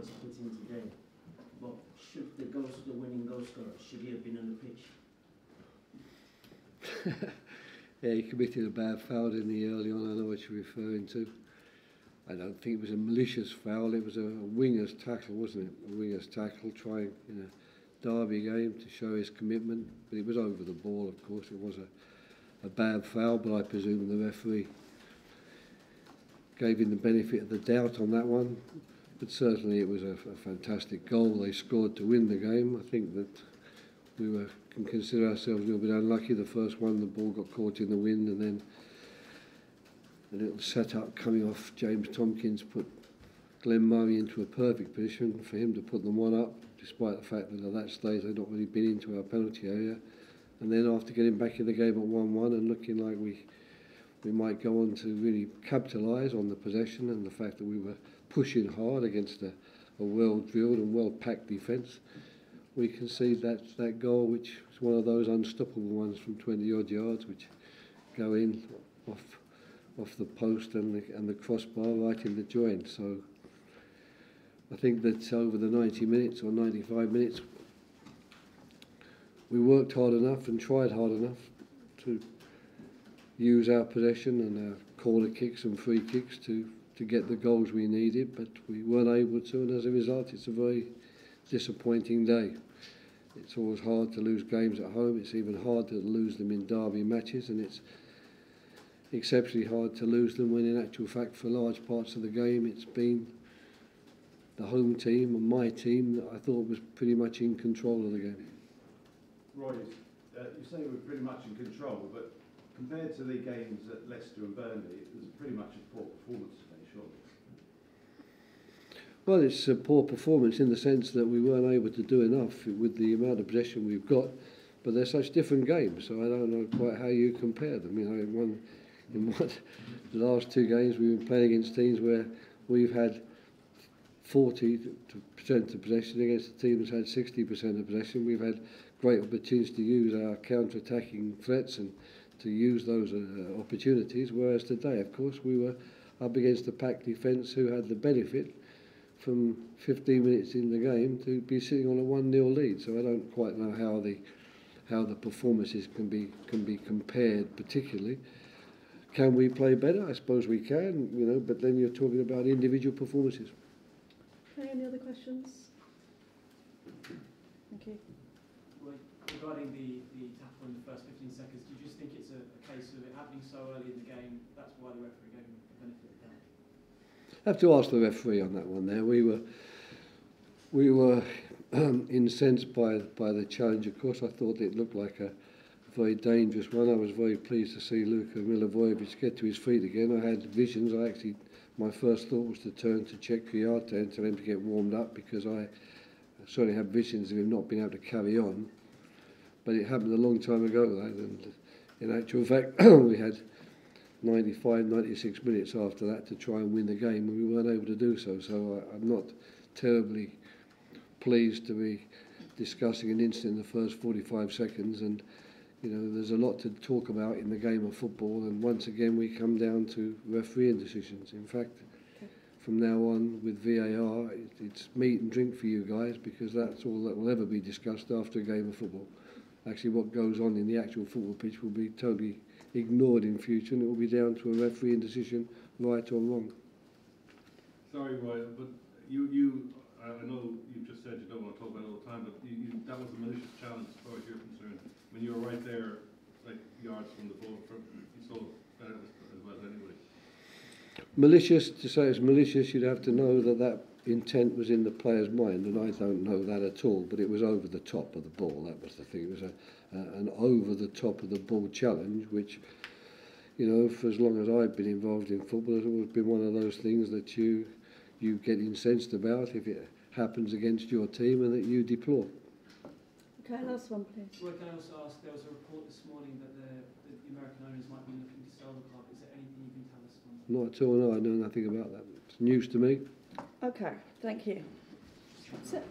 was put into the game. But should the winning goal scorer, should he have been on the pitch? Yeah, he committed a bad foul, didn't he, early on? I know what you're referring to. I don't think it was a malicious foul. It was a winger's tackle, wasn't it? A winger's tackle trying in a derby game to show his commitment. But it was over the ball, of course. It was a bad foul, but I presume the referee gave him the benefit of the doubt on that one. But certainly it was a fantastic goal they scored to win the game. I think that we can consider ourselves a little bit unlucky. The first one, the ball got caught in the wind, and then a little set-up coming off James Tompkins put Glenn Murray into a perfect position for him to put them one up, despite the fact that at that stage they'd not really been into our penalty area. And then after getting back in the game at 1-1 and looking like we might go on to really capitalise on the possession and the fact that we were pushing hard against a well-drilled and well-packed defence, we concede that goal, which was one of those unstoppable ones from 20-odd yards, which go in off the post and the crossbar right in the joint. So I think that over the 90 minutes or 95 minutes, we worked hard enough and tried hard enough to use our possession and our corner kicks and free kicks to get the goals we needed, but we weren't able to, and as a result it's a very disappointing day. It's always hard to lose games at home. It's even hard to lose them in derby matches, and it's exceptionally hard to lose them when in actual fact for large parts of the game it's been the home team and my team that I thought was pretty much in control of the game. Roy, you say we're pretty much in control, but compared to the games at Leicester and Burnley, it was pretty much a poor performance today, surely. Well, it's a poor performance in the sense that we weren't able to do enough with the amount of possession we've got, but they're such different games, so I don't know quite how you compare them. You know, in the last two games we've been playing against teams where we've had 40% of possession against a team that's had 60% of possession. We've had great opportunities to use our counter-attacking threats and to use those opportunities, whereas today, of course, we were up against a packed defence who had the benefit from 15 minutes in the game to be sitting on a 1-0 lead. So I don't quite know how the performances can be compared particularly. Can we play better? I suppose we can, you know, but then you're talking about individual performances. Okay, any other questions? Thank you. Regarding the tackle in the first 15 seconds, do you just think it's a case of it happening so early in the game, that's why the referee gave him the benefit of that? I have to ask the referee on that one there. We were incensed by the challenge, of course. I thought it looked like a very dangerous one. I was very pleased to see Luka Milivojevic get to his feet again. I had visions. My first thought was to turn to Chekiata and tell him to get warmed up, because I certainly had visions of him not being able to carry on. But it happened a long time ago, that, and in actual fact we had 95, 96 minutes after that to try and win the game, and we weren't able to do so. So I'm not terribly pleased to be discussing an incident in the first 45 seconds, and you know, there's a lot to talk about in the game of football, and once again we come down to refereeing decisions. In fact, from now on with VAR, it's meat and drink for you guys, because that's all that will ever be discussed after a game of football. Actually, what goes on in the actual football pitch will be totally ignored in future, and it will be down to a refereeing decision, right or wrong. Sorry, Roy, but I know you've just said you don't want to talk about it all the time, but that was a malicious challenge as far as you're concerned. When you were right there, like yards from the ball, you saw that as well anyway. Malicious, to say it's malicious, you'd have to know that intent was in the player's mind, and I don't know that at all, but it was over the top of the ball. That was the thing. It was an over the top of the ball challenge, which, you know, for as long as I've been involved in football, has always been one of those things that you get incensed about if it happens against your team, and that you deplore. Okay, last one, please. Roy, can I also ask, there was a report this morning that the American owners might be looking to sell the club. Is there anything you can tell us on that? Not at all, no, I know nothing about that. It's news to me. Okay, thank you. That's it.